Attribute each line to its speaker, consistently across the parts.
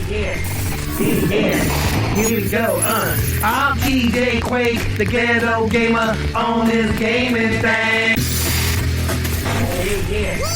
Speaker 1: Yeah, here we go, I'm TJ Quake, the ghetto gamer on this gaming thing.
Speaker 2: Yeah!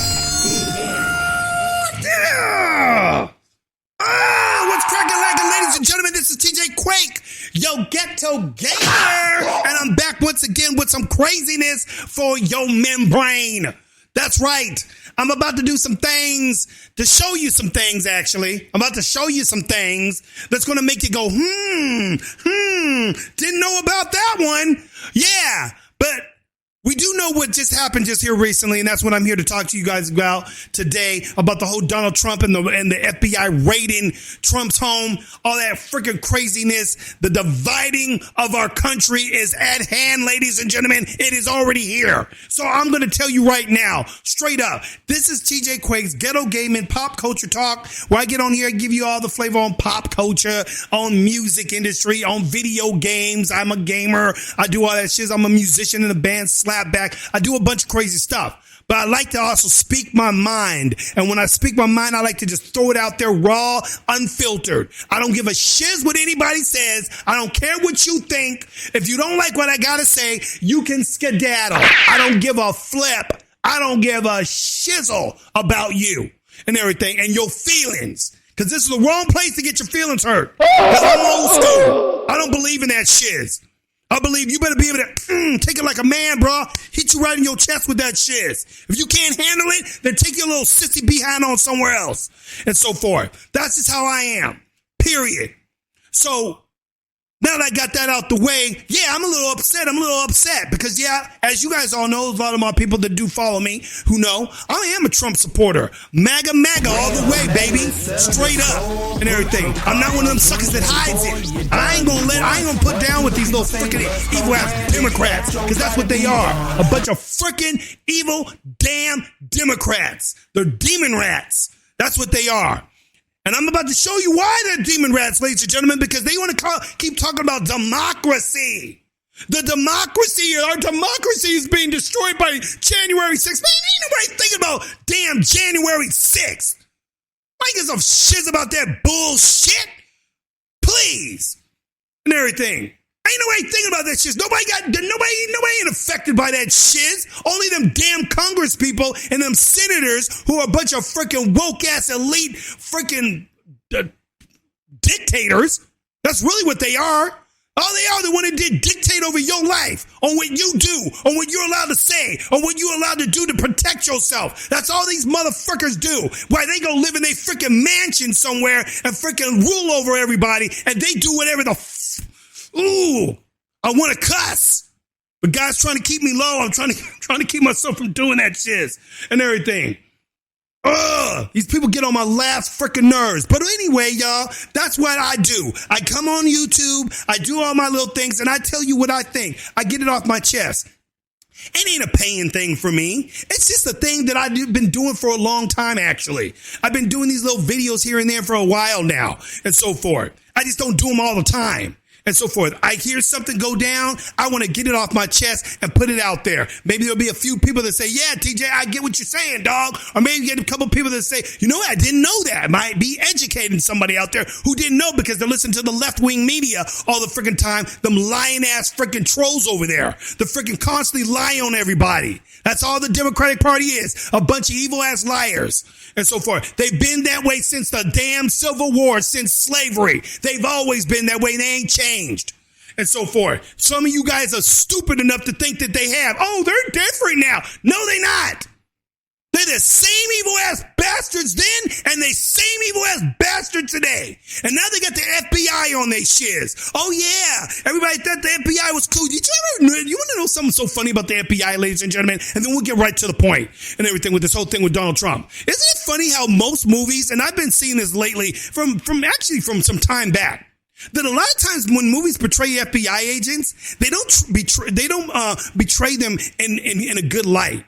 Speaker 2: What's cracking, lacking, ladies and gentlemen? This is TJ Quake, yo ghetto gamer, and I'm back once again with some craziness for your membrane. That's right. I'm about to do some things, to show you some things, actually. I'm about to show you some things that's going to make you go, didn't know about that one. Yeah, but we do know what just happened just here recently, and that's what I'm here to talk to you guys about today, about the whole Donald Trump and the FBI raiding Trump's home, all that freaking craziness. The dividing of our country is at hand, ladies and gentlemen. It is already here. So I'm going to tell you right now, straight up, this is TJ Quake's Ghetto Gaming Pop Culture Talk, where I get on here and give you all the flavor on pop culture, on music industry, on video games. I'm a gamer. I do all that shit. I'm a musician in a band, Back. I do a bunch of crazy stuff, but I like to also speak my mind. And when I speak my mind, I like to just throw it out there raw, unfiltered. I don't give a shiz what anybody says. I don't care what you think. If you don't like what I gotta say, you can skedaddle. I don't give a flip. I don't give a shizzle about you and everything and your feelings. Because this is the wrong place to get your feelings hurt. Because I'm old school. I don't believe in that shiz. I believe you better be able to take it like a man, bro. Hit you right in your chest with that shiz. If you can't handle it, then take your little sissy behind on somewhere else and so forth. That's just how I am, period. So now that I got that out the way, yeah, I'm a little upset because, yeah, as you guys all know, a lot of my people that do follow me who know, I am a Trump supporter. MAGA all the way, baby. Straight up and everything. I'm not one of them suckers that hides it. I ain't gonna put down with these little freaking evil-ass Democrats, because that's what they are. A bunch of freaking evil damn Democrats. They're demon rats. That's what they are. And I'm about to show you why they're demon rats, ladies and gentlemen, because they want to keep talking about democracy. Our democracy is being destroyed by January 6th. Man, ain't nobody thinking about damn January 6th. I give some shiz about that bullshit. Please. And everything. Ain't nobody thinking about that shit. Nobody ain't affected by that shit. Only them damn Congress people and them senators who are a bunch of freaking woke ass elite freaking dictators. That's really what they are. All they are, the one that did dictate over your life, on what you do, on what you're allowed to say, on what you're allowed to do to protect yourself. That's all these motherfuckers do. Why they go live in a freaking mansion somewhere and freaking rule over everybody, and they do whatever Ooh, I want to cuss, but God's trying to keep me low. I'm trying to keep myself from doing that shit and everything. These people get on my last freaking nerves. But anyway, y'all, that's what I do. I come on YouTube, I do all my little things, and I tell you what I think. I get it off my chest. It ain't a paying thing for me. It's just a thing that I've been doing for a long time, actually. I've been doing these little videos here and there for a while now and so forth. I just don't do them all the time. And so forth. I hear something go down, I want to get it off my chest and put it out there. Maybe there'll be a few people that say, yeah, TJ, I get what you're saying, dog. Or maybe get a couple people that say, you know what, I didn't know that. I might be educating somebody out there who didn't know because they're listening to the left-wing media all the freaking time. Them lying-ass freaking trolls over there. They're freaking constantly lying on everybody. That's all the Democratic Party is. A bunch of evil-ass liars and so forth. They've been that way since the damn Civil War, since slavery. They've always been that way. They ain't changed. And so forth. Some of you guys are stupid enough to think that they have. Oh, they're different now. No, they're not. They're the same evil-ass bastards then and the same evil-ass bastard today. And now they got the FBI on their shiz. Oh, yeah. Everybody thought the FBI was cool. You want to know something so funny about the FBI, ladies and gentlemen? And then we'll get right to the point and everything with this whole thing with Donald Trump. Isn't it funny how most movies, and I've been seeing this lately from some time back, that a lot of times when movies portray FBI agents, they don't betray them in a good light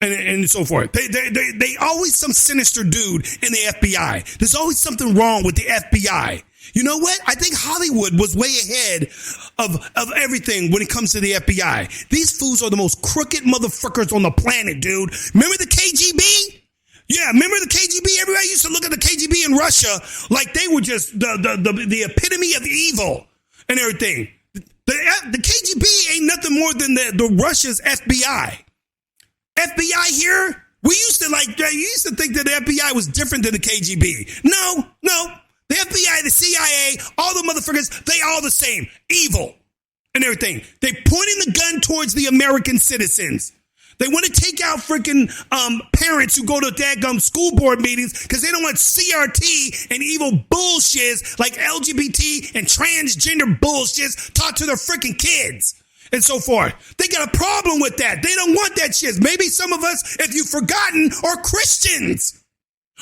Speaker 2: and so forth. They always some sinister dude in the FBI. There's always something wrong with the FBI. You know what? I think Hollywood was way ahead of everything when it comes to the FBI. These fools are the most crooked motherfuckers on the planet, dude. Remember the KGB? Yeah, remember the KGB? Everybody used to look at the KGB in Russia like they were just the epitome of evil and everything. The KGB ain't nothing more than the Russia's FBI. FBI here, you used to think that the FBI was different than the KGB. No. The FBI, the CIA, all the motherfuckers, they all the same. Evil and everything. They pointing the gun towards the American citizens. They want to take out freaking parents who go to daggum school board meetings because they don't want CRT and evil bullshits like LGBT and transgender bullshits taught to their freaking kids and so forth. They got a problem with that. They don't want that shit. Maybe some of us, if you've forgotten, are Christians.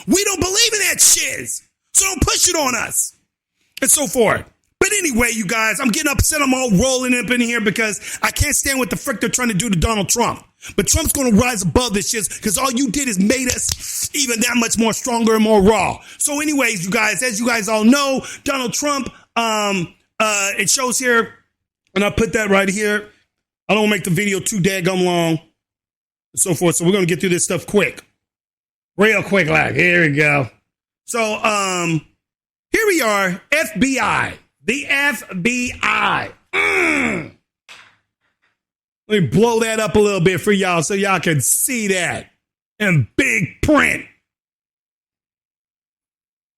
Speaker 2: We don't believe in that shit. So don't push it on us and so forth. But anyway, you guys, I'm getting upset. I'm all rolling up in here because I can't stand what the frick they're trying to do to Donald Trump. But Trump's going to rise above this shit because all you did is made us even that much more stronger and more raw. So anyways, you guys, as you guys all know, Donald Trump, it shows here, and I put that right here. I don't make the video too daggum long and so forth. So we're going to get through this stuff quick. Real quick, like, here we go. So, here we are, FBI. The FBI. Let me blow that up a little bit for y'all so y'all can see that in big print.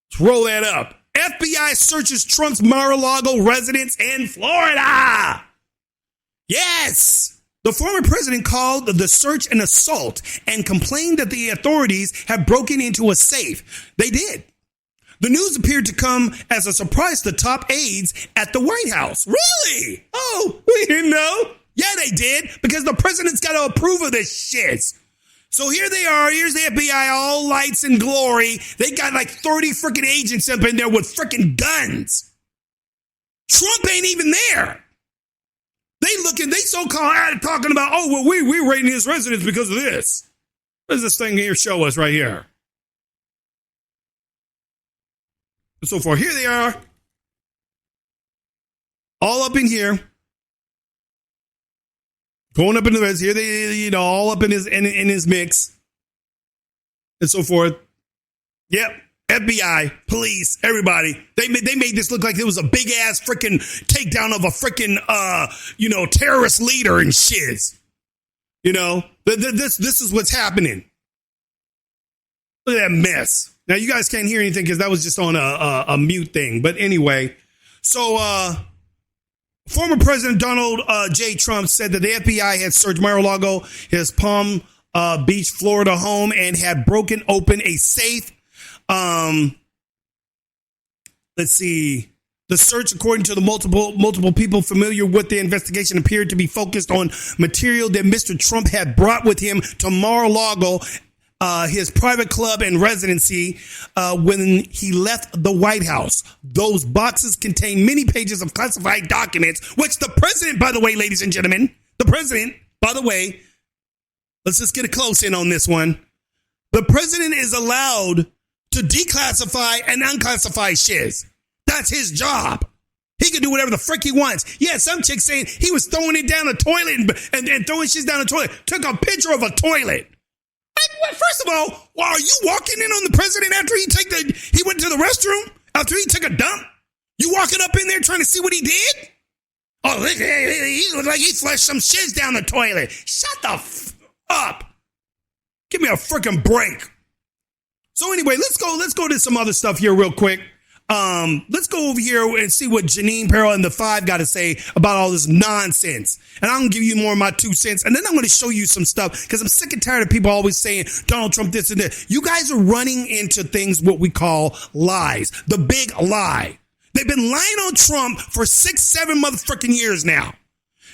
Speaker 2: Let's roll that up. FBI searches Trump's Mar-a-Lago residence in Florida. Yes. The former president called the search an assault and complained that the authorities had broken into a safe. They did. The news appeared to come as a surprise to top aides at the White House. Really? Oh, we didn't know. Yeah, they did, because the president's got to approve of this shit. So here they are. Here's the FBI, all lights and glory. They got like 30 freaking agents up in there with freaking guns. Trump ain't even there. They so-called talking about, oh, well, we're raiding his residence because of this. What does this thing here show us right here? And so forth. Here they are. All up in here. Going up in the res. Here they, all up in his mix. And so forth. Yep. FBI, police, everybody. They made this look like it was a big ass freaking takedown of a freaking terrorist leader and shiz. This is what's happening. Look at that mess. Now you guys can't hear anything because that was just on a mute thing. But anyway, so former President Donald J. Trump said that the FBI had searched Mar-a-Lago, his Palm Beach, Florida home, and had broken open a safe. Let's see. The search, according to the multiple people familiar with the investigation, appeared to be focused on material that Mr. Trump had brought with him to Mar-a-Lago, his private club and residency, when he left the White House. Those boxes contain many pages of classified documents, which the president, by the way, ladies and gentlemen, let's just get a close in on this one. The president is allowed to declassify and unclassify shiz. That's his job. He can do whatever the frick he wants. Yeah, some chick saying he was throwing it down the toilet and throwing shit down the toilet. Took a picture of a toilet. First of all, are you walking in on the president after he went to the restroom? After he took a dump? You walking up in there trying to see what he did? Oh, he looked like he flushed some shiz down the toilet. Shut the up. Give me a freaking break. So anyway, let's go to some other stuff here real quick. Let's go over here and see what Janine Perrell and the Five got to say about all this nonsense. And I'm going to give you more of my 2 cents. And then I'm going to show you some stuff because I'm sick and tired of people always saying Donald Trump this and that. You guys are running into things what we call lies. The big lie. They've been lying on Trump for 6-7 motherfucking years now.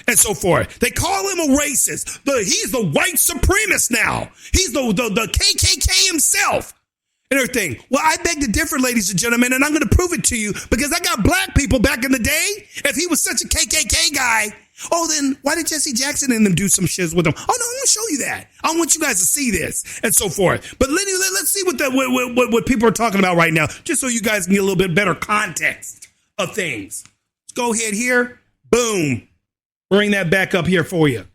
Speaker 2: And so forth. They call him a racist. He's the white supremacist now. He's the KKK himself. And everything. Well, I beg to differ, ladies and gentlemen, and I'm going to prove it to you because I got black people back in the day. If he was such a KKK guy, then why did Jesse Jackson and them do some shiz with him? Oh, no, I'm going to show you that. I want you guys to see this and so forth. But let's see what people are talking about right now, just so you guys can get a little bit better context of things. Let's go ahead here. Boom. Bring that back up here for you.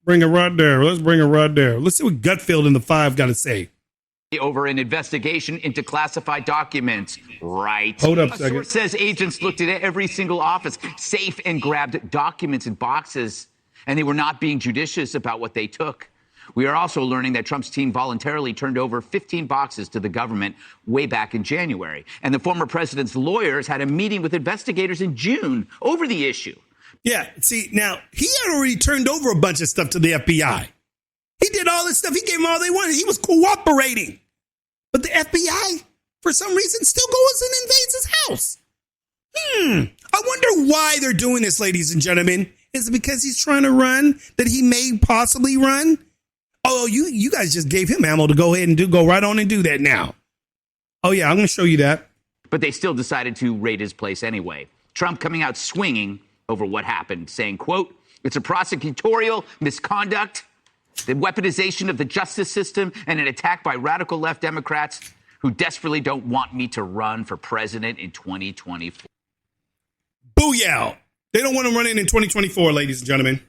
Speaker 2: Bring it right there. Let's bring it right there. Let's see what Gutfield in the 5 got to say.
Speaker 3: Over an investigation into classified documents. Right.
Speaker 2: Hold up a second.
Speaker 3: Source says agents looked at every single office, safe, and grabbed documents in boxes, and they were not being judicious about what they took. We are also learning that Trump's team voluntarily turned over 15 boxes to the government way back in January. And the former president's lawyers had a meeting with investigators in June over the issue.
Speaker 2: Yeah, see, now, he had already turned over a bunch of stuff to the FBI. He did all this stuff. He gave them all they wanted. He was cooperating. But the FBI, for some reason, still goes and invades his house. I wonder why they're doing this, ladies and gentlemen. Is it because he's trying to run, that he may possibly run? Oh, you guys just gave him ammo to go ahead and go right on and do that now. Oh, yeah, I'm going to show you that.
Speaker 3: But they still decided to raid his place anyway. Trump coming out swinging over what happened, saying, quote, "It's a prosecutorial misconduct, the weaponization of the justice system, and an attack by radical left Democrats who desperately don't want me to run for president in 2024.
Speaker 2: Booyah. They don't want to run in 2024, ladies and gentlemen.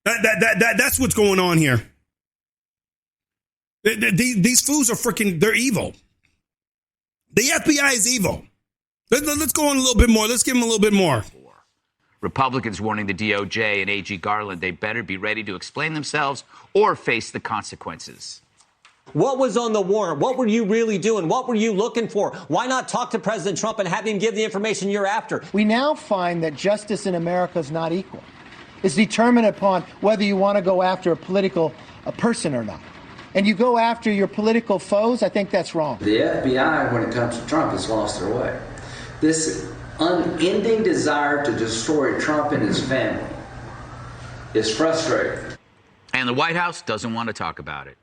Speaker 2: That's what's going on here. These fools are freaking, they're evil. The FBI is evil. Let's go on a little bit more. Let's give them a little bit more.
Speaker 3: Republicans warning the DOJ and AG Garland they better be ready to explain themselves or face the consequences.
Speaker 4: What was on the warrant? What were you really doing? What were you looking for? Why not talk to President Trump and have him give the information you're after?
Speaker 5: We now find that justice in America is not equal. It's determined upon whether you want to go after a person or not. And you go after your political foes, I think that's wrong.
Speaker 6: The FBI, when it comes to Trump, has lost their way. This unending desire to destroy Trump and his family is frustrating.
Speaker 3: And the White House doesn't want to talk about it.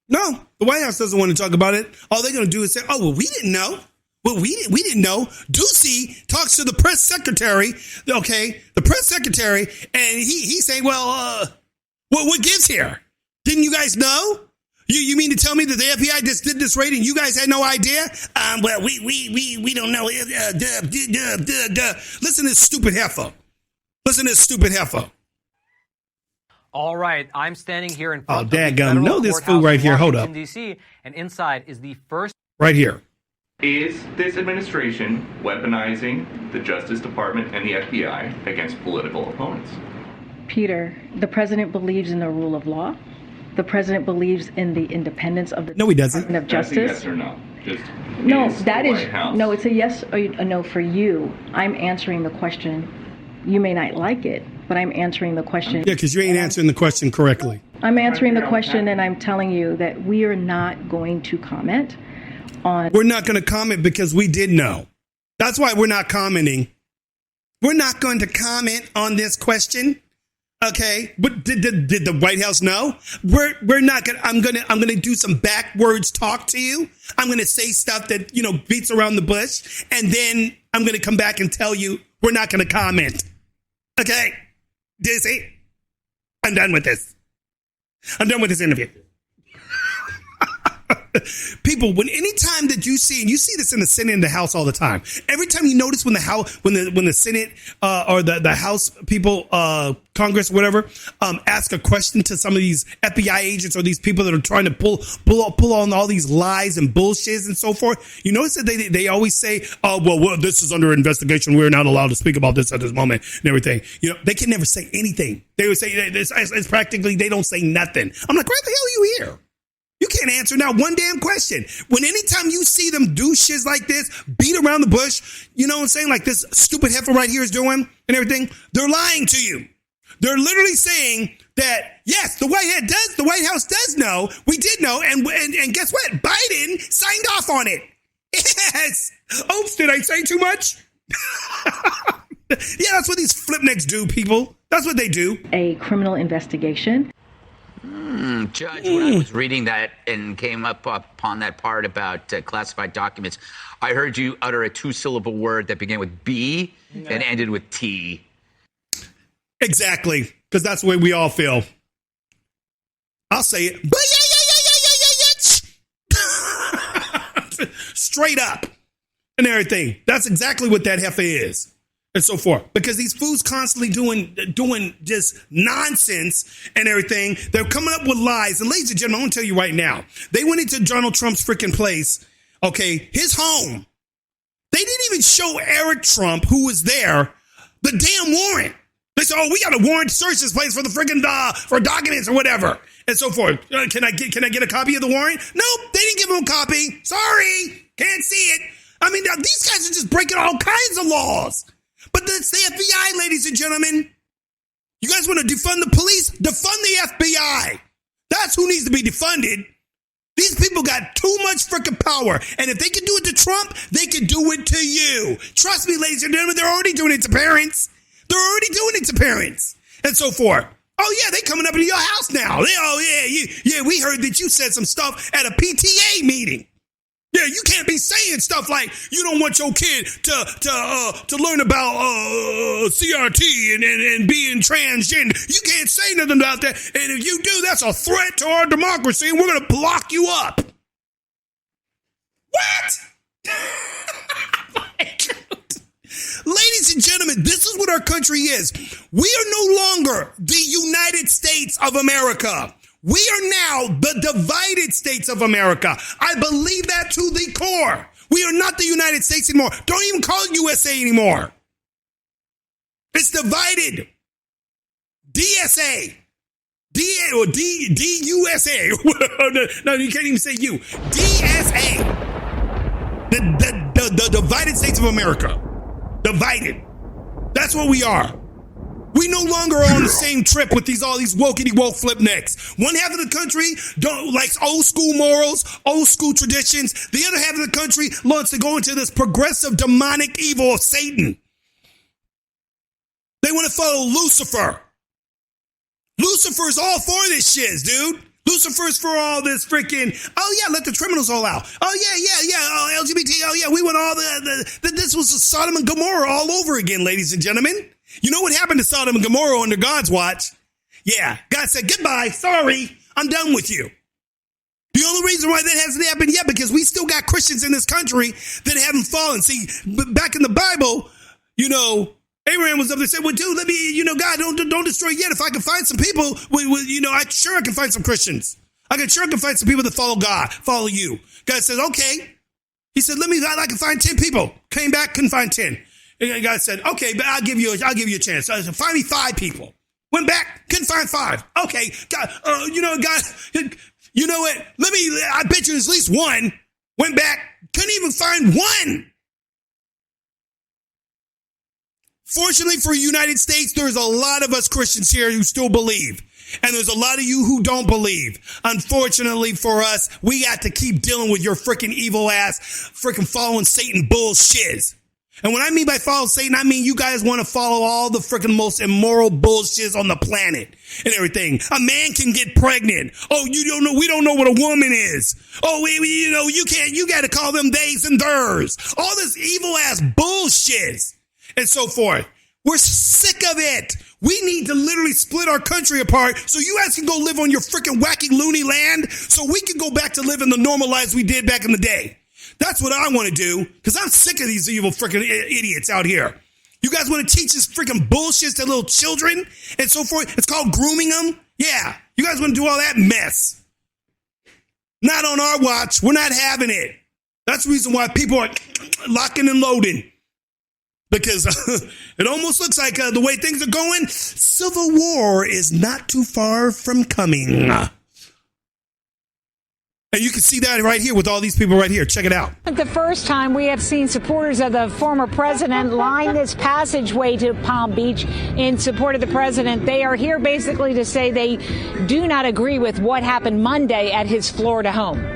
Speaker 2: No, the White House doesn't want to talk about it. All they're going to do is say, oh, well, we didn't know. Well, we didn't know. Ducey talks to the press secretary, okay, the press secretary, and he say, well, what gives here? Didn't you guys know? You mean to tell me that the FBI just did this raid and you guys had no idea? Well, we don't know. Listen to this stupid heifer. Listen to this stupid heifer.
Speaker 7: All right, I'm standing here in front
Speaker 2: of the federal
Speaker 7: know this fool
Speaker 2: right here. Hold up.
Speaker 7: Washington, D.C., and inside is the first...
Speaker 2: Right here.
Speaker 8: Is this administration weaponizing the Justice Department and the FBI against political opponents?
Speaker 9: Peter, the president believes in the rule of law. The president believes in the independence of the Department of Justice.
Speaker 8: That's a yes or no? Just
Speaker 9: no,
Speaker 8: is
Speaker 9: that
Speaker 8: the
Speaker 9: is
Speaker 8: White House.
Speaker 9: no. It's a yes or a no for you. I'm answering the question. You may not like it, but I'm answering the question.
Speaker 2: Yeah, because you ain't answering the question correctly.
Speaker 9: I'm answering the question, and I'm telling you that we are not going to comment on.
Speaker 2: We're not going to comment because we did know. That's why we're not commenting. We're not going to comment on this question. Okay, but did the White House know? We're not gonna. I'm gonna do some backwards talk to you. I'm gonna say stuff that beats around the bush, and then I'm gonna come back and tell you we're not gonna comment. Okay, Dizzy, I'm done with this. I'm done with this interview. People, anytime that you see, and you see this in the Senate and the House all the time, every time you notice when the House, when the Senate or the House people, Congress, whatever, ask a question to some of these FBI agents or these people that are trying to pull on all these lies and bullshits and so forth, you notice that they always say, oh, well, this is under investigation. We're not allowed to speak about this at this moment and everything. They can never say anything. They would say it's practically, they don't say nothing. I'm like, why the hell are you here? You can't answer now one damn question. When anytime you see them do shit like this, beat around the bush, you know what I'm saying? Like this stupid heifer right here is doing and everything. They're lying to you. They're literally saying that, yes, the White House does know. We did know. And guess what? Biden signed off on it. Yes. Oops, did I say too much? Yeah, that's what these flipnecks do, people. That's what they do.
Speaker 9: A criminal investigation.
Speaker 3: Judge, when I was reading that and came upon that part about classified documents, I heard you utter a 2-syllable word that began with B and ended with T.
Speaker 2: Exactly, because that's the way we all feel. I'll say it. Straight up and everything. That's exactly what that heifer is. and so forth, because these fools constantly doing just nonsense and everything. They're coming up with lies. And ladies and gentlemen, I want to tell you right now, they went into Donald Trump's freaking place, okay, his home. They didn't even show Eric Trump, who was there, the damn warrant. They said, oh, we got a warrant to search this place for the freaking for documents or whatever, and so forth. Can I get a copy of the warrant? Nope, they didn't give him a copy. Sorry, can't see it. I mean, these guys are just breaking all kinds of laws. But it's the FBI, ladies and gentlemen. You guys want to defund the police? Defund the FBI. That's who needs to be defunded. These people got too much freaking power. And if they can do it to Trump, they can do it to you. Trust me, ladies and gentlemen, they're already doing it to parents. They're already doing it to parents and so forth. Oh, yeah, they coming up into your house now. We heard that you said some stuff at a PTA meeting. Yeah, you can't be saying stuff like you don't want your kid to learn about CRT and being transgender. You can't say nothing about that. And if you do, that's a threat to our democracy, and we're going to block you up. What? Ladies and gentlemen, this is what our country is. We are no longer the United States of America. We are now the divided states of America. I believe that to the core. We are not the United States anymore. Don't even call it USA anymore. It's divided. DSA. DUSA. No, you can't even say you. DSA. The divided states of America. Divided. That's what we are. We no longer are on the same trip with all these wokey woke flip necks. One half of the country likes old school morals, old school traditions. The other half of the country wants to go into this progressive demonic evil of Satan. They want to follow Lucifer. Lucifer's all for this shit, dude. Lucifer's for all this freaking, oh yeah, let the criminals all out. Oh yeah, oh, LGBT, oh yeah, we want all this was Sodom and Gomorrah all over again, ladies and gentlemen. You know what happened to Sodom and Gomorrah under God's watch? Yeah, God said, goodbye, sorry, I'm done with you. The only reason why that hasn't happened yet, because we still got Christians in this country that haven't fallen. See, back in the Bible, Abraham was up there and said, well, dude, let me, God, don't destroy yet. If I can find some people, I can find some Christians. I can find some people that follow God, follow you. God says, okay. He said, I can find 10 people. Came back, couldn't find 10. And God said, okay, but I'll give you a chance. So I said, find me 5 people. Went back, couldn't find 5. Okay, God, God, you know what? I bet you there's at least 1. Went back, couldn't even find 1. Fortunately for the United States, there's a lot of us Christians here who still believe. And there's a lot of you who don't believe. Unfortunately for us, we got to keep dealing with your freaking evil ass, freaking following Satan bullshit. And what I mean by follow Satan, I mean you guys want to follow all the freaking most immoral bullshit on the planet and everything. A man can get pregnant. Oh, we don't know what a woman is. Oh, you got to call them theys and theirs. All this evil ass bullshit and so forth. We're sick of it. We need to literally split our country apart so you guys can go live on your freaking wacky loony land so we can go back to living the normal lives we did back in the day. That's what I want to do, because I'm sick of these evil freaking idiots out here. You guys want to teach this freaking bullshit to little children and so forth? It's called grooming them? Yeah. You guys want to do all that mess? Not on our watch. We're not having it. That's the reason why people are locking and loading. Because it almost looks like the way things are going, civil war is not too far from coming. And you can see that right here with all these people right here. Check it out.
Speaker 10: The first time we have seen supporters of the former president line this passageway to Palm Beach in support of the president. They are here basically to say they do not agree with what happened Monday at his Florida home.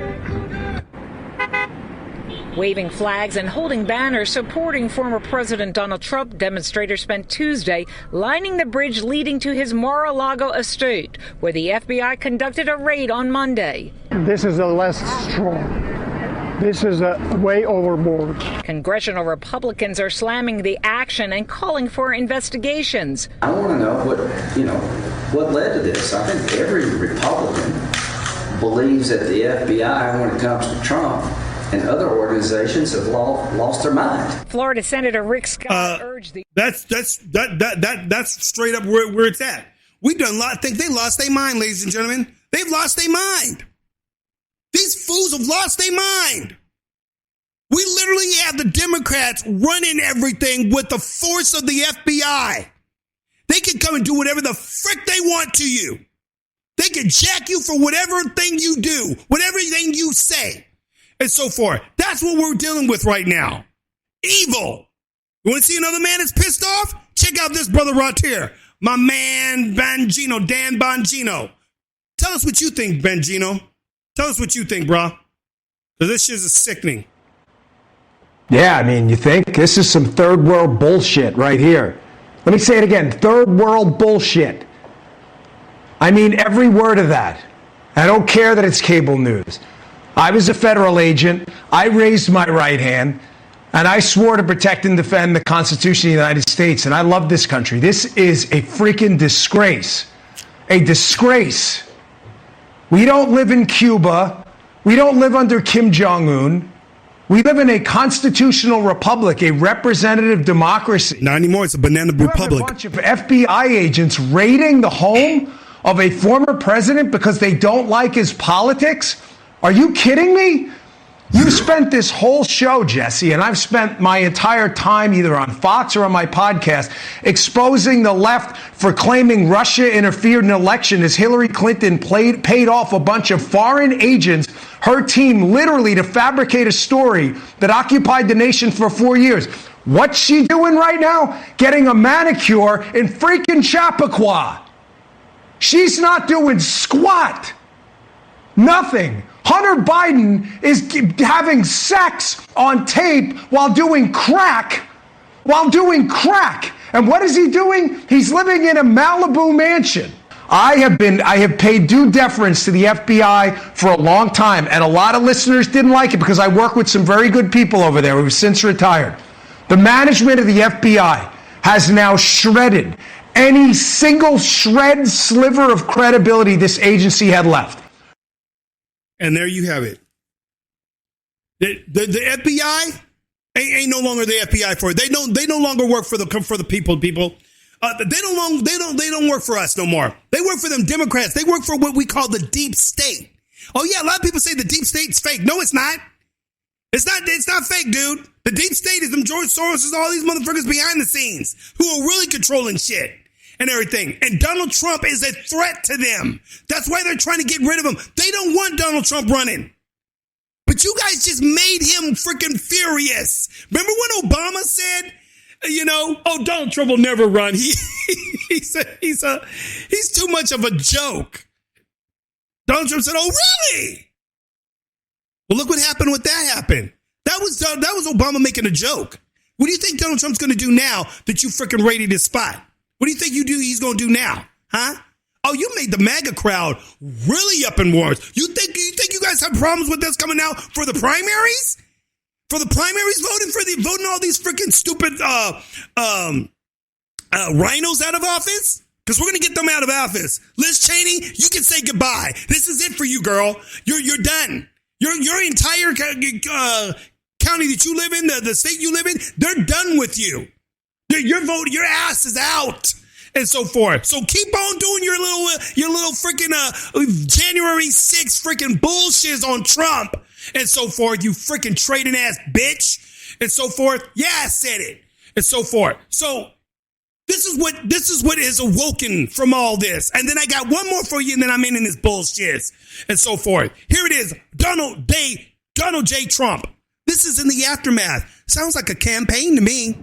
Speaker 10: Waving flags and holding banners supporting former President Donald Trump, demonstrators spent Tuesday lining the bridge leading to his Mar-a-Lago estate, where the FBI conducted a raid on Monday.
Speaker 11: This is the last straw. This is way overboard.
Speaker 10: Congressional Republicans are slamming the action and calling for investigations.
Speaker 6: I want to know what led to this. I think every Republican believes that the FBI, when it comes to Trump, And other organizations have lost their mind.
Speaker 10: Florida Senator Rick Scott urged the...
Speaker 2: That's straight up where it's at. We done think they lost their mind, ladies and gentlemen. They've lost their mind. These fools have lost their mind. We literally have the Democrats running everything with the force of the FBI. They can come and do whatever the frick they want to you. They can jack you for whatever thing you do, whatever thing you say, and so forth. That's what we're dealing with right now. Evil. You want to see another man that's pissed off? Check out this brother right here. My man Bongino, Dan Bongino. Tell us what you think, Bongino. Tell us what you think, bro. Because this shit is sickening.
Speaker 12: Yeah, I mean, you think? This is some third world bullshit right here. Let me say it again. Third world bullshit. I mean every word of that. I don't care that it's cable news. I was a federal agent. I raised my right hand. And I swore to protect and defend the Constitution of the United States. And I love this country. This is a freaking disgrace. A disgrace. We don't live in Cuba. We don't live under Kim Jong-un. We live in a constitutional republic, a representative democracy.
Speaker 2: Not anymore. It's a banana republic.
Speaker 12: A bunch of FBI agents raiding the home of a former president because they don't like his politics? Are you kidding me? You spent this whole show, Jesse, and I've spent my entire time either on Fox or on my podcast exposing the left for claiming Russia interfered in an election as Hillary Clinton paid off a bunch of foreign agents, her team literally to fabricate a story that occupied the nation for 4 years. What's she doing right now? Getting a manicure in freaking Chappaqua. She's not doing squat. Nothing. Hunter Biden is having sex on tape while doing crack. And what is he doing? He's living in a Malibu mansion. I have paid due deference to the FBI for a long time, and a lot of listeners didn't like it because I work with some very good people over there who have since retired. The management of the FBI has now shredded any single sliver of credibility this agency had left.
Speaker 2: And there you have it. The FBI ain't no longer the FBI for it. They no longer work for the people. They don't work for us no more. They work for them Democrats. They work for what we call the deep state. Oh yeah, a lot of people say the deep state's fake. No, it's not. It's not fake, dude. The deep state is them George Soros and all these motherfuckers behind the scenes who are really controlling shit and everything. And Donald Trump is a threat to them. That's why they're trying to get rid of him. They don't want Donald Trump running. But you guys just made him freaking furious. Remember when Obama said, oh, Donald Trump will never run. He's too much of a joke. Donald Trump said, oh, really? Well, look what happened with that happened. That was Obama making a joke. What do you think Donald Trump's going to do now that you freaking raided his spot? What do you think he's going to do now? Huh? Oh, you made the MAGA crowd really up in arms. You think you guys have problems with this coming out for the primaries? For the primaries voting all these freaking stupid rhinos out of office? Because we're going to get them out of office. Liz Cheney, you can say goodbye. This is it for you, girl. You're done. Your entire county that you live in, the state you live in, they're done with you. Your ass is out, and so forth. So keep on doing your little freaking January 6th freaking bullshit on Trump, and so forth. You freaking trading ass bitch, and so forth. Yeah, I said it, and so forth. So this is what is awoken from all this. And then I got one more for you, and then I'm in this bullshit, and so forth. Here it is, Donald J. Trump. This is in the aftermath. Sounds like a campaign to me.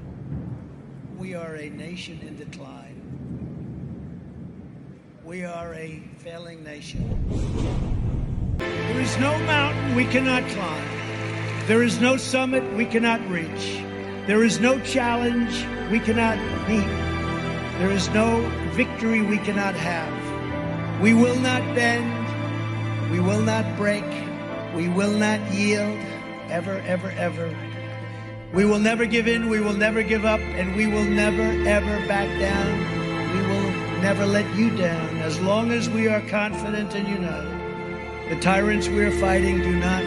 Speaker 13: We are a nation in decline. We are a failing nation. There is no mountain we cannot climb. There is no summit we cannot reach. There is no challenge we cannot meet. There is no victory we cannot have. We will not bend. We will not break. We will not yield. Ever, ever, ever. We will never give in, we will never give up, and we will never, ever back down. We will never let you down as long as we are confident and united. The tyrants we are fighting do not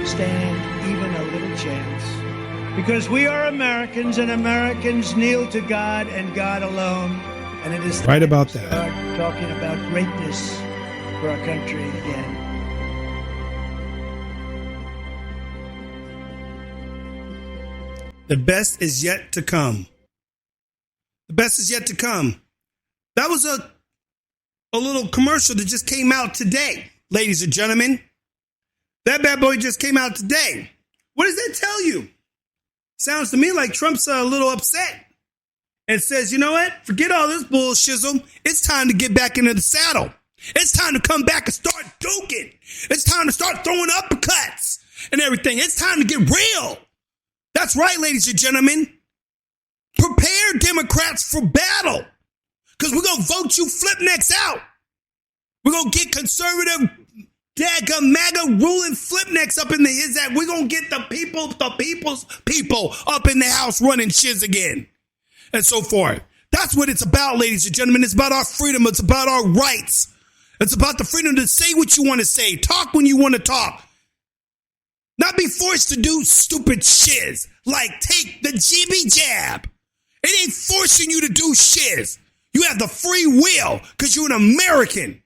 Speaker 13: stand even a little chance. Because we are Americans, and Americans kneel to God and God alone. And it is
Speaker 2: right about that.
Speaker 13: Start talking about greatness for our country again.
Speaker 2: The best is yet to come. The best is yet to come. That was a little commercial that just came out today, ladies and gentlemen. That bad boy just came out today. What does that tell you? Sounds to me like Trump's a little upset and says, you know what? Forget all this bullshizzle. It's time to get back into the saddle. It's time to come back and start duking. It's time to start throwing uppercuts and everything. It's time to get real. That's right, ladies and gentlemen. Prepare Democrats for battle, because we're going to vote you flipnecks out. We're going to get conservative, daggum, MAGA ruling flipnecks up in his ass. We're going to get the people's people up in the house running shiz again, and so forth. That's what it's about, ladies and gentlemen. It's about our freedom. It's about our rights. It's about the freedom to say what you want to say, talk when you want to talk. Not be forced to do stupid shiz like take the jibby jab. It ain't forcing you to do shiz. You have the free will because you're an American.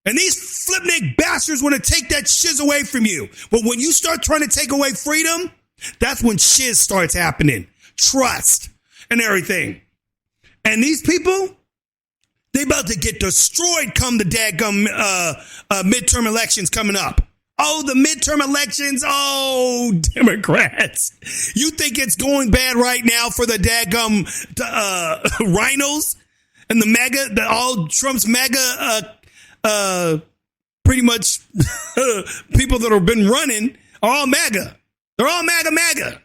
Speaker 2: And these flipneck bastards want to take that shiz away from you. But when you start trying to take away freedom, that's when shiz starts happening. Trust and everything. And these people, they about to get destroyed come the daggum midterm elections coming up. Oh, the midterm elections. Oh, Democrats. You think it's going bad right now for the daggum rhinos and the MAGA, all Trump's MAGA, pretty much people that have been running are all MAGA. They're all MAGA.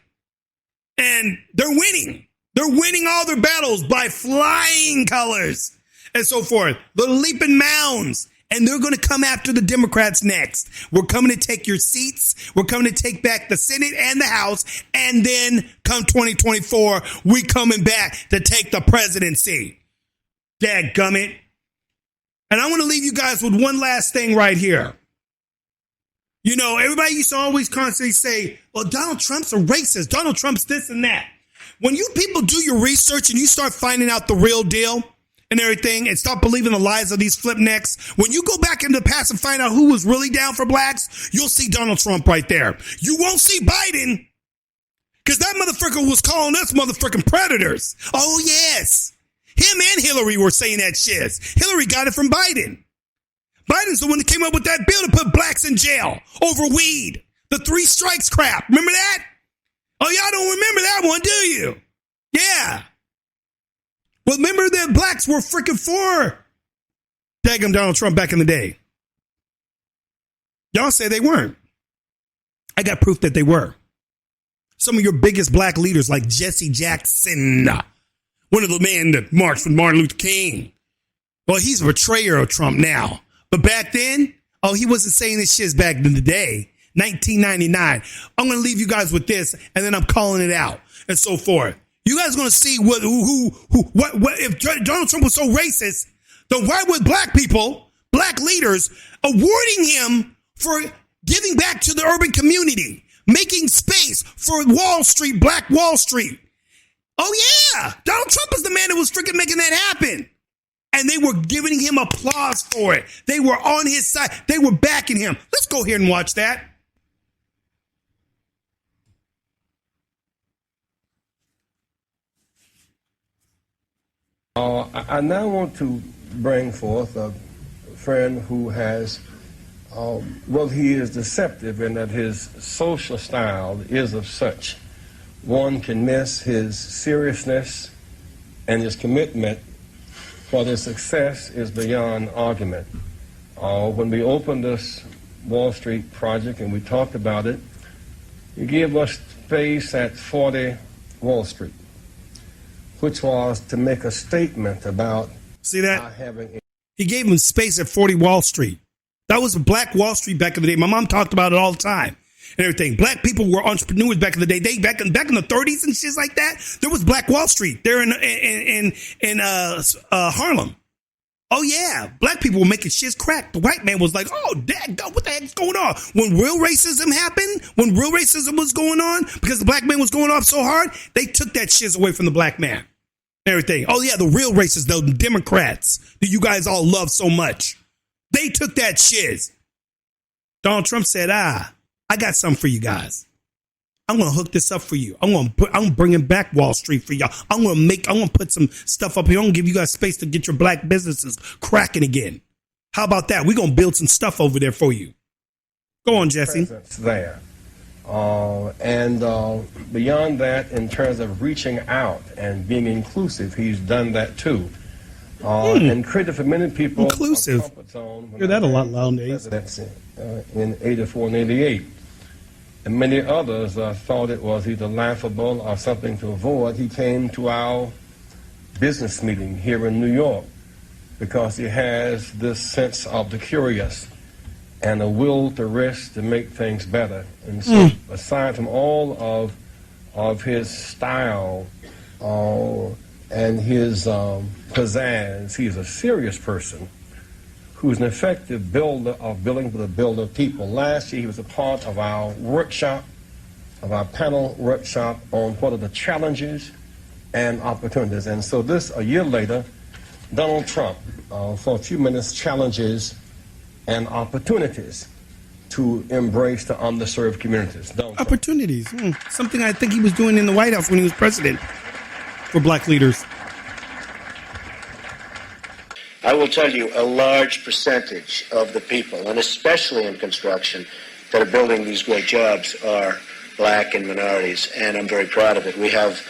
Speaker 2: And they're winning. They're winning all their battles by flying colors and so forth. The leaping mounds. And they're going to come after the Democrats next. We're coming to take your seats. We're coming to take back the Senate and the House. And then come 2024, we coming back to take the presidency. Dadgummit. And I want to leave you guys with one last thing right here. You know, everybody used to always constantly say, well, Donald Trump's a racist. Donald Trump's this and that. When you people do your research and you start finding out the real deal and everything, and stop believing the lies of these flipnecks. When you go back into the past and find out who was really down for blacks, you'll see Donald Trump right there. You won't see Biden, because that motherfucker was calling us motherfucking predators. Oh, yes. Him and Hillary were saying that shit. Hillary got it from Biden. Biden's the one that came up with that bill to put blacks in jail over weed. The 3 strikes crap. Remember that? Oh, y'all don't remember that one, do you? Yeah. Well, remember that blacks were freaking for daggum Donald Trump back in the day. Y'all say they weren't. I got proof that they were. Some of your biggest black leaders like Jesse Jackson, one of the men that marched with Martin Luther King. Well, he's a betrayer of Trump now. But back then, oh, he wasn't saying this shit back in the day. 1999. I'm going to leave you guys with this, and then I'm calling it out and so forth. You guys are going to see what if Donald Trump was so racist, then why would black people, black leaders, awarding him for giving back to the urban community, making space for Wall Street, Black Wall Street? Oh, yeah. Donald Trump is the man that was freaking making that happen. And they were giving him applause for it. They were on his side. They were backing him. Let's go here and watch that.
Speaker 14: I now want to bring forth a friend who has, well, he is deceptive in that his social style is of such. One can miss his seriousness and his commitment, for their success is beyond argument. When we opened this Wall Street project and we talked about it, he gave us space at 40 Wall Street, which was to make a statement about
Speaker 2: see that he gave him space at 40 Wall Street. That was Black Wall Street back in the day. My mom talked about it all the time and everything. Black people were entrepreneurs back in the day. They back in the 30s and shit like that. There was Black Wall Street there in Harlem. Oh, yeah. Black people were making shit crack. The white man was like, oh, dadgum, what the heck's going on? When real racism happened, when real racism was going on, because the black man was going off so hard, they took that shit away from the black man. Everything. Oh, yeah, the real racists, the Democrats that you guys all love so much. They took that shit. Donald Trump said, I got something for you guys. I'm going to hook this up for you. I'm bringing back Wall Street for y'all. I'm going to put some stuff up here. I'm going to give you guys space to get your black businesses cracking again. How about that? We're going to build some stuff over there for you. Go on, Jesse.
Speaker 14: There. And beyond that, in terms of reaching out and being inclusive, he's done that too. And created for many people
Speaker 2: inclusive. Hear that a lot nowadays.
Speaker 14: In 84 and 88. And many others thought it was either laughable or something to avoid. He came to our business meeting here in New York because he has this sense of the curious and a will to risk to make things better. And so aside from all of his style and his pizzazz, he's a serious person who's an effective builder of people. Last year, he was a part of our workshop, of our panel workshop on what are the challenges and opportunities. And so this, a year later, Donald Trump, for a few minutes, challenges and opportunities to embrace the underserved communities.
Speaker 2: Opportunities. Something I think he was doing in the White House when he was president for black leaders.
Speaker 15: I will tell you, a large percentage of the people, and especially in construction, that are building these great jobs are black and minorities, and I'm very proud of it. We have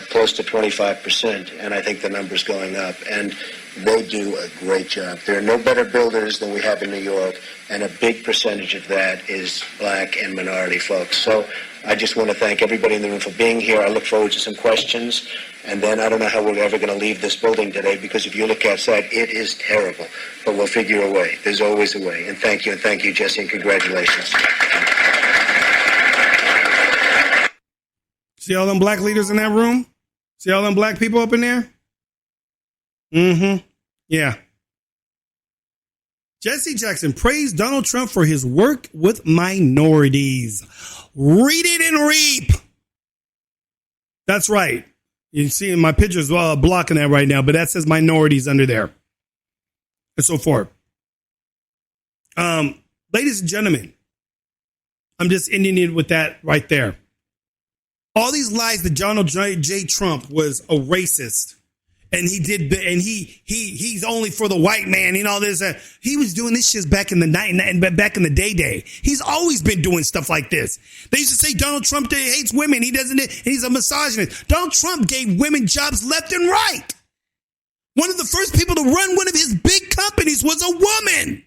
Speaker 15: close to 25%, and I think the number's going up, and they do a great job. There are no better builders than we have in New York, and a big percentage of that is black and minority folks. So I just want to thank everybody in the room for being here. I look forward to some questions. And then I don't know how we're ever going to leave this building today, because if you look outside, it is terrible. But we'll figure a way. There's always a way. And thank you, Jesse, and congratulations.
Speaker 2: See all them black leaders in that room? See all them black people up in there? Yeah. Jesse Jackson praised Donald Trump for his work with minorities. Read it and reap. That's right. You see my picture's blocking that right now, but that says minorities under there. And so forth. Ladies and gentlemen, I'm just ending it with that right there. All these lies that Donald J. Trump was a racist, and he's only for the white man and all this. He was doing this shit back in the back in the day. He's always been doing stuff like this. They used to say Donald Trump hates women. He's a misogynist. Donald Trump gave women jobs left and right. One of the first people to run one of his big companies was a woman.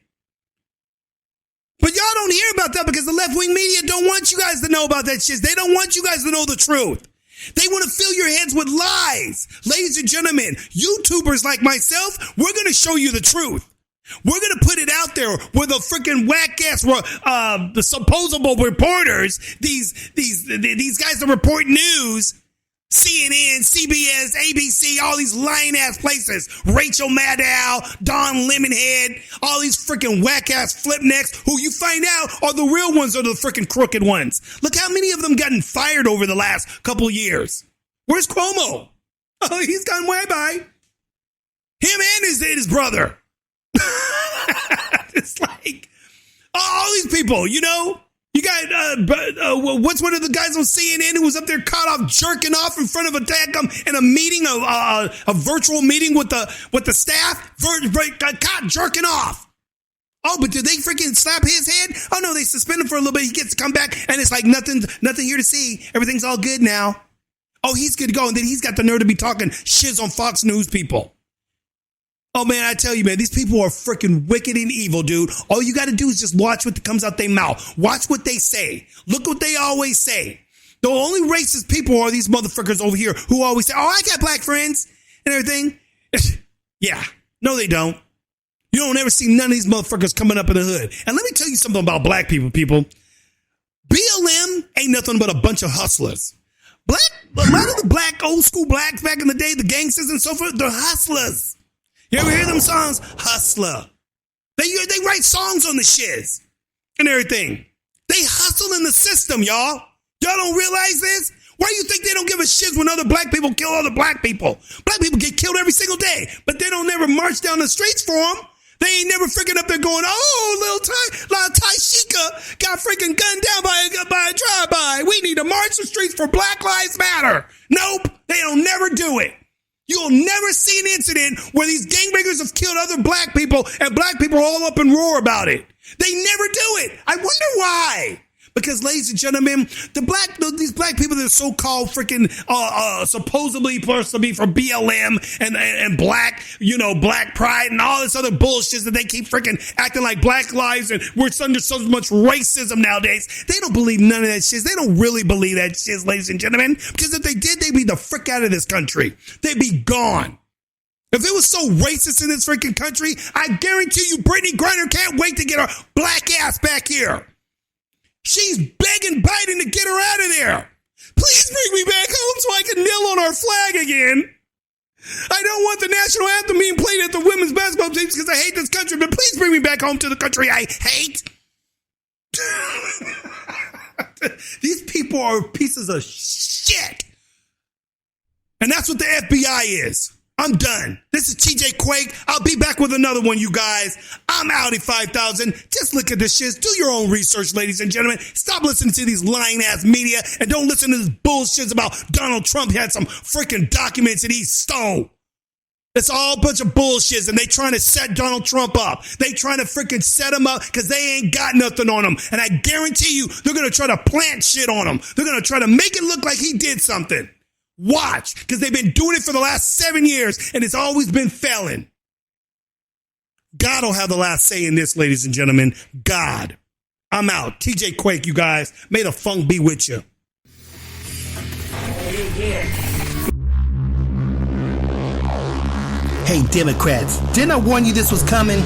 Speaker 2: But y'all don't hear about that because the left-wing media don't want you guys to know about that shit. They don't want you guys to know the truth. They want to fill your heads with lies. Ladies and gentlemen, YouTubers like myself, we're going to show you the truth. We're going to put it out there where the freaking whack-ass, the supposable reporters, these guys that report news, CNN, CBS, ABC, all these lying-ass places, Rachel Maddow, Don Lemonhead, all these freaking whack-ass flipnecks who you find out are the real ones or the freaking crooked ones. Look how many of them gotten fired over the last couple of years. Where's Cuomo? Oh, he's gone bye-bye. Him and his brother. It's like, all these people, you know? You got, what's one of the guys on CNN who was up there caught off jerking off in front of in a meeting, a virtual meeting with the staff, caught jerking off. Oh, but did they freaking slap his head? Oh no, they suspend him for a little bit. He gets to come back and it's like nothing here to see. Everything's all good now. Oh, he's good to go. And then he's got the nerve to be talking shiz on Fox News people. Oh, man, I tell you, man, these people are freaking wicked and evil, dude. All you got to do is just watch what comes out their mouth. Watch what they say. Look what they always say. The only racist people are these motherfuckers over here who always say, oh, I got black friends and everything. Yeah. No, they don't. You don't ever see none of these motherfuckers coming up in the hood. And let me tell you something about black people. BLM ain't nothing but a bunch of hustlers. A lot of the black, old school blacks back in the day, the gangsters and so forth, they're hustlers. You ever hear them songs? Hustler. They write songs on the shiz and everything. They hustle in the system, y'all. Y'all don't realize this? Why do you think they don't give a shit when other black people kill other black people? Black people get killed every single day, but they don't never march down the streets for them. They ain't never freaking up there going, oh, little Taishika got freaking gunned down by a drive-by. We need to march the streets for Black Lives Matter. Nope, they don't never do it. You'll never see an incident where these gangbangers have killed other black people and black people all up and roar about it. They never do it. I wonder why. Because, ladies and gentlemen, these black people that are so-called freaking supposedly supposed to be for BLM and black, black pride and all this other bullshit that they keep freaking acting like black lives and we're under so much racism nowadays. They don't believe none of that shit. They don't really believe that shit, ladies and gentlemen. Because if they did, they'd be the frick out of this country. They'd be gone. If it was so racist in this freaking country, I guarantee you Brittany Griner can't wait to get her black ass back here. She's begging Biden to get her out of there. Please bring me back home so I can kneel on our flag again. I don't want the national anthem being played at the women's basketball teams because I hate this country, but please bring me back home to the country I hate. These people are pieces of shit. And that's what the FBI is. I'm done. This is TJ Quake. I'll be back with another one, you guys. I'm Audi 5000. Just look at this shit. Do your own research, ladies and gentlemen. Stop listening to these lying-ass media and don't listen to this bullshit about Donald Trump had some freaking documents that he stole. It's all a bunch of bullshit, and they trying to set Donald Trump up. They trying to freaking set him up because they ain't got nothing on him. And I guarantee you, they're going to try to plant shit on him. They're going to try to make it look like he did something. Watch, because they've been doing it for the last 7 years, and it's always been failing. God will have the last say in this, ladies and gentlemen. God. I'm out. TJ Quake, you guys. May the funk be with you.
Speaker 1: Hey, Democrats, didn't I warn you this was coming?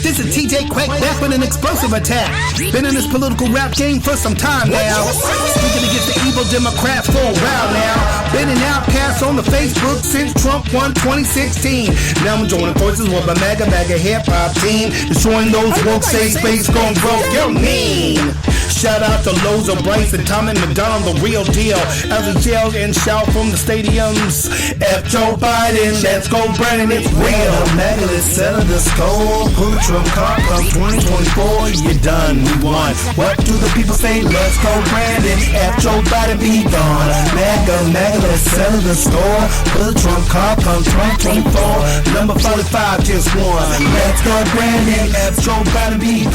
Speaker 1: This is TJ Quake back with an explosive attack. Been in this political rap game for some time now. Speaking against the evil Democrats for a while now. Been an outcast on the Facebook since Trump won 2016. Now I'm joining forces with my MAGA hip-hop team. Destroying those woke safe space gon' grow. You're mean. Shout out to Lowe's, Bryce, and Tom and McDonald, the real deal. As we yell and shout from the stadiums. F. Joe Biden, let's go Brandon, it's real. MAGA, let's settle the score. Pull the Trump card, come 2024, you're done, we won. What do the people say? Let's go Brandon, F. Joe Biden, be gone. MAGA, let's settle the score. Pull the Trump card, come 2024. Number 45 just won. Let's go Brandon, F. Joe Biden, be